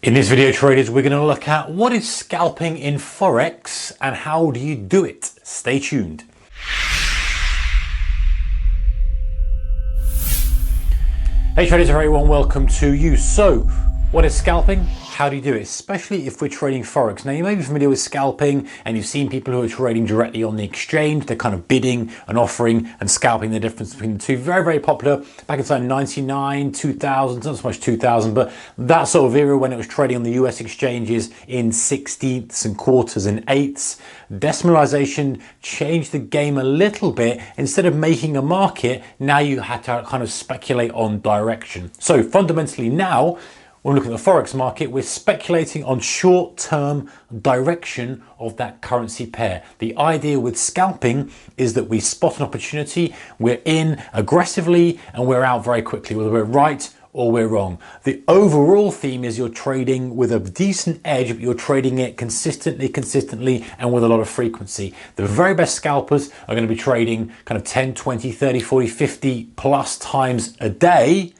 In this video, traders, we're going to look at what is scalping in Forex and how do you do it. Stay tuned. Hey traders, a very warm welcome to you. So, what is scalping? How do you do it? Especially if we're trading Forex. Now, you may be familiar with scalping and you've seen people who are trading directly on the exchange. They're kind of bidding and offering and scalping, the difference between the two. Very, very popular back in time 99, 2000, not so much 2000, but that sort of era when it was trading on the US exchanges in 16ths and quarters and eighths. Decimalization changed the game a little bit. Instead of making a market, now you had to kind of speculate on direction. So fundamentally now, when we look at the Forex market, we're speculating on short-term direction of that currency pair. The idea with scalping is that we spot an opportunity, we're in aggressively, and we're out very quickly, whether we're right or we're wrong. The overall theme is you're trading with a decent edge, but you're trading it consistently, and with a lot of frequency. The very best scalpers are going to be trading kind of 10, 20, 30, 40, 50 plus times a day,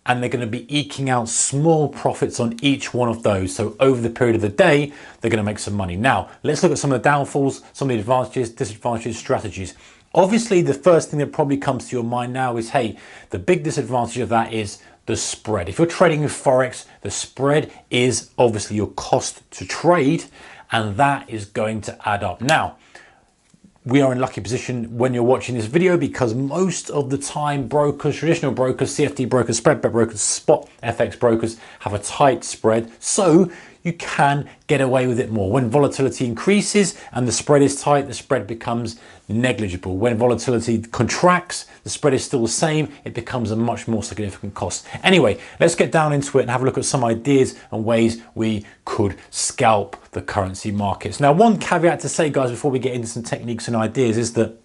and they're going to be eking out small profits on each one of those. So over the period of the day, they're going to make some money. Now, let's look at some of the downfalls, some of the advantages, disadvantages, strategies. Obviously, the first thing that probably comes to your mind now is, hey, the big disadvantage of that is the spread. If you're trading with Forex, the spread is obviously your cost to trade, and that is going to add up. Now, we are in a lucky position when you're watching this video because most of the time brokers, traditional brokers, CFD brokers, spread bet brokers, spot FX brokers have a tight spread. So you can get away with it more. When volatility increases and the spread is tight, the spread becomes negligible. When volatility contracts, the spread is still the same, it becomes a much more significant cost. Anyway, let's get down into it and have a look at some ideas and ways we could scalp the currency markets. Now, one caveat to say, guys, before we get into some techniques and ideas is that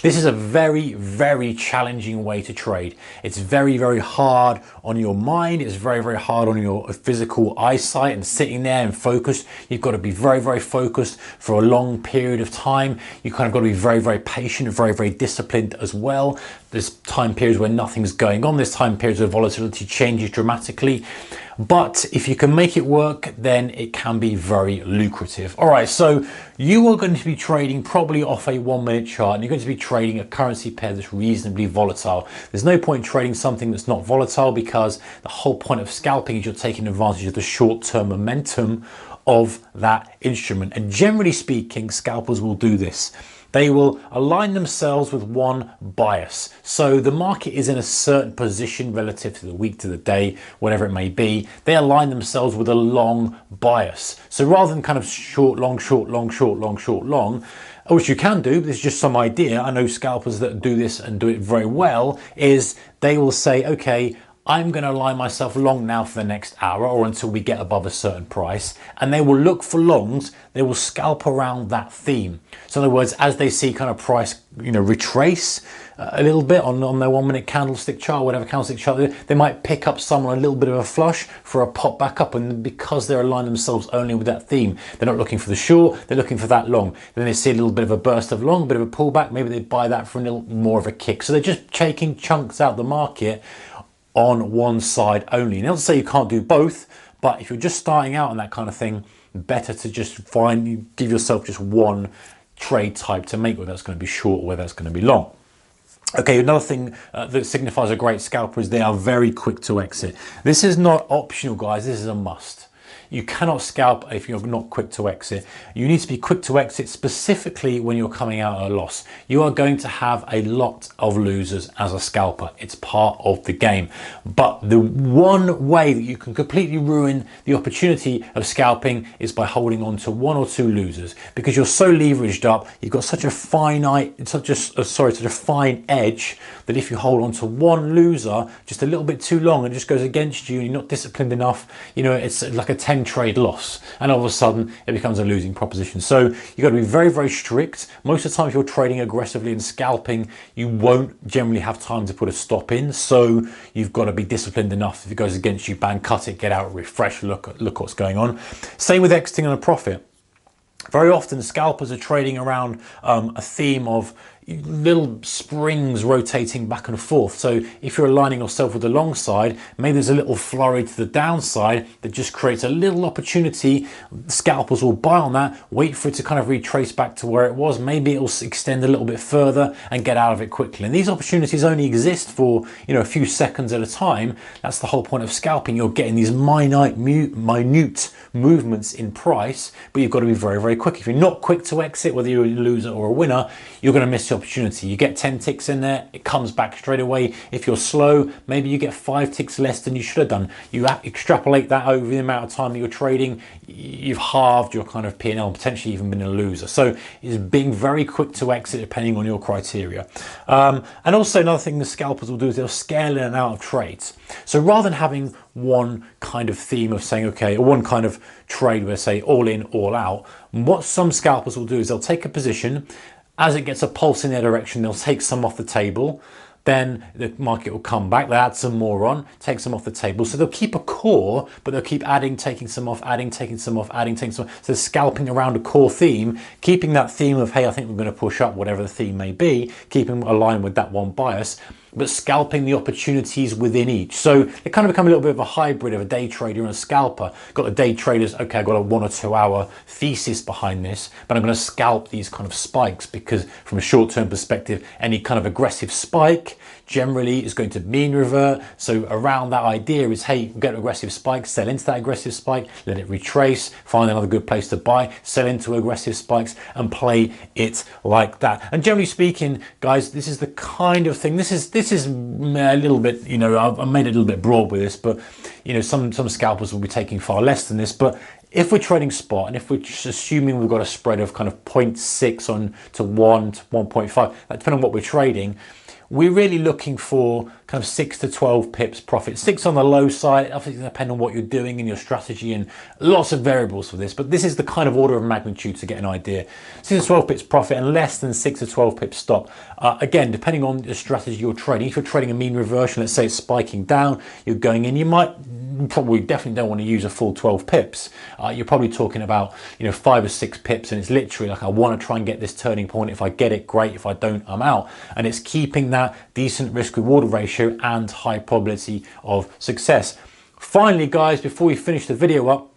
this is a very, very challenging way to trade. It's very, very hard on your mind. It's very, very hard on your physical eyesight and sitting there and focused. You've got to be very, very focused for a long period of time. You kind of got to be very, very patient, very, very disciplined as well. There's time periods where nothing's going on. There's time periods where volatility changes dramatically. But if you can make it work, then it can be very lucrative. All right, so you are going to be trading probably off a 1 minute chart, and you're going to be trading a currency pair that's reasonably volatile. There's no point trading something that's not volatile because the whole point of scalping is you're taking advantage of the short-term momentum of that instrument. And generally speaking, scalpers will do this. They will align themselves with one bias. So the market is in a certain position relative to the week, to the day, whatever it may be. They align themselves with a long bias. So rather than kind of short, long, short, long, short, long, short, long, which you can do, this is just some idea. I know scalpers that do this and do it very well, is they will say, okay, I'm going to align myself long now for the next hour or until we get above a certain price, and they will look for longs. They will scalp around that theme. So in other words, as they see kind of price, retrace a little bit on their 1 minute candlestick chart, whatever candlestick chart, they might pick up some on a little bit of a flush for a pop back up, and because they're aligned themselves only with that theme, they're not looking for the short, they're looking for that long. Then they see a little bit of a burst of long, a bit of a pullback, maybe they buy that for a little more of a kick. So they're just taking chunks out the market on one side only. Not to say you can't do both, but if you're just starting out on that kind of thing, better to just give yourself just one trade type to make, whether that's going to be short or whether that's going to be long. Okay, another thing that signifies a great scalper is they are very quick to exit. This is not optional, guys. This is a must. You cannot scalp if you're not quick to exit. You need to be quick to exit specifically when you're coming out at a loss. You are going to have a lot of losers as a scalper. It's part of the game. But the one way that you can completely ruin the opportunity of scalping is by holding on to one or two losers, because you're so leveraged up. You've got such a fine edge that if you hold on to one loser just a little bit too long and it just goes against you and you're not disciplined enough, it's like a 10 trade loss, and all of a sudden it becomes a losing proposition. So you've got to be very, very strict. Most of the time, if you're trading aggressively and scalping, you won't generally have time to put a stop in. So you've got to be disciplined enough. If it goes against you, bang, cut it, get out, refresh, look what's going on. Same with exiting on a profit. Very often scalpers are trading around a theme of, little springs rotating back and forth. So if you're aligning yourself with the long side, maybe there's a little flurry to the downside that just creates a little opportunity. Scalpers will buy on that, wait for it to kind of retrace back to where it was. Maybe it'll extend a little bit further and get out of it quickly. And these opportunities only exist for, a few seconds at a time. That's the whole point of scalping. You're getting these minute movements in price, but you've got to be very, very quick. If you're not quick to exit, whether you're a loser or a winner, you're going to miss the opportunity. You get 10 ticks in there, it comes back straight away. If you're slow, maybe you get 5 ticks less than you should have done. You extrapolate that over the amount of time that you're trading, you've halved your kind of P&L and potentially even been a loser. So it's being very quick to exit depending on your criteria. And also another thing the scalpers will do is they'll scale in and out of trades. So rather than having one kind of theme of saying, okay, or one kind of trade where say all in, all out, what some scalpers will do is they'll take a position. As it gets a pulse in their direction, they'll take some off the table. Then the market will come back, they'll add some more on, take some off the table. So they'll keep a core, but they'll keep adding, taking some off, adding, taking some off, adding, taking some off. So scalping around a core theme, keeping that theme of, hey, I think we're going to push up, whatever the theme may be, keeping aligned with that one bias, but scalping the opportunities within each. So they kind of become a little bit of a hybrid of a day trader and a scalper. Got the day traders, okay, I've got a 1 or 2 hour thesis behind this, but I'm going to scalp these kind of spikes because from a short-term perspective, any kind of aggressive spike generally is going to mean revert. So around that idea is, hey, get an aggressive spike, sell into that aggressive spike, let it retrace, find another good place to buy, sell into aggressive spikes and play it like that. And generally speaking, guys, this is the kind of thing, this is a little bit, I've made it a little bit broad with this, but some scalpers will be taking far less than this. But if we're trading spot and if we're just assuming we've got a spread of kind of 0.6 on to 1 to 1.5, depending on what we're trading, we're really looking for kind of 6 to 12 pips profit. 6 on the low side, obviously depending on what you're doing and your strategy and lots of variables for this, but this is the kind of order of magnitude to get an idea. 6 to 12 pips profit and less than 6 to 12 pips stop. Again, depending on the strategy you're trading, if you're trading a mean reversion, let's say it's spiking down, you're going in, you definitely don't want to use a full 12 pips. You're probably talking about 5 or 6 pips, and it's literally like, I want to try and get this turning point. If I get it, great. If I don't, I'm out. And it's keeping that decent risk reward ratio and high probability of success. Finally, guys, before we finish the video up,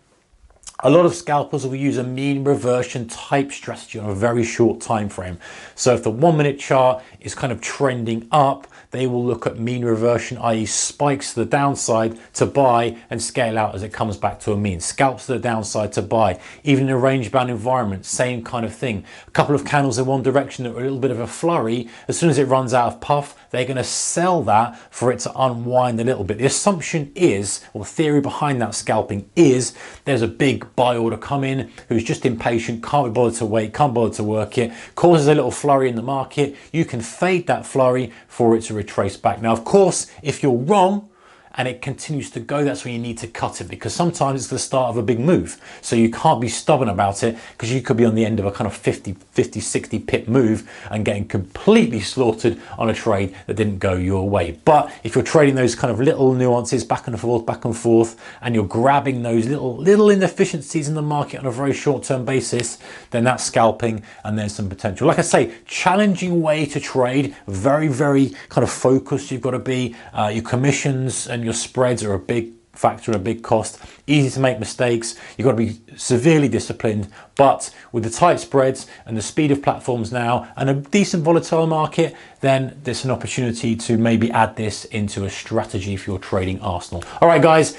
a lot of scalpers will use a mean reversion type strategy on a very short time frame. So if the 1 minute chart is kind of trending up, they will look at mean reversion, i.e. spikes to the downside to buy and scale out as it comes back to a mean. Scalps to the downside to buy. Even in a range bound environment, same kind of thing. A couple of candles in one direction that are a little bit of a flurry, as soon as it runs out of puff, they're going to sell that for it to unwind a little bit. The assumption is, or the theory behind that scalping is, there's a big buy order come in who's just impatient, can't be bothered to wait, can't bother to work it, causes a little flurry in the market. You can fade that flurry for it to retrace back. Now, of course, if you're wrong and it continues to go, that's when you need to cut it, because sometimes it's the start of a big move. So you can't be stubborn about it, because you could be on the end of a kind of 50, 60 pip move and getting completely slaughtered on a trade that didn't go your way. But if you're trading those kind of little nuances back and forth, and you're grabbing those little inefficiencies in the market on a very short-term basis, then that's scalping and there's some potential. Like I say, challenging way to trade, very, very kind of focused you've got to be. Your commissions and your spreads are a big factor and a big cost. Easy to make mistakes. You've got to be severely disciplined, but with the tight spreads and the speed of platforms now and a decent volatile market, then there's an opportunity to maybe add this into a strategy for your trading arsenal. All right, guys,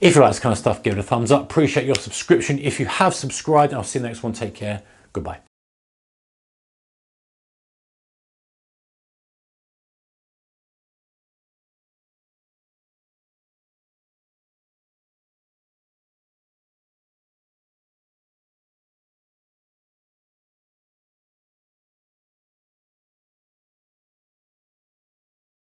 if you like this kind of stuff, give it a thumbs up. Appreciate your subscription if you have subscribed, and I'll see you in the next one. Take care. Goodbye.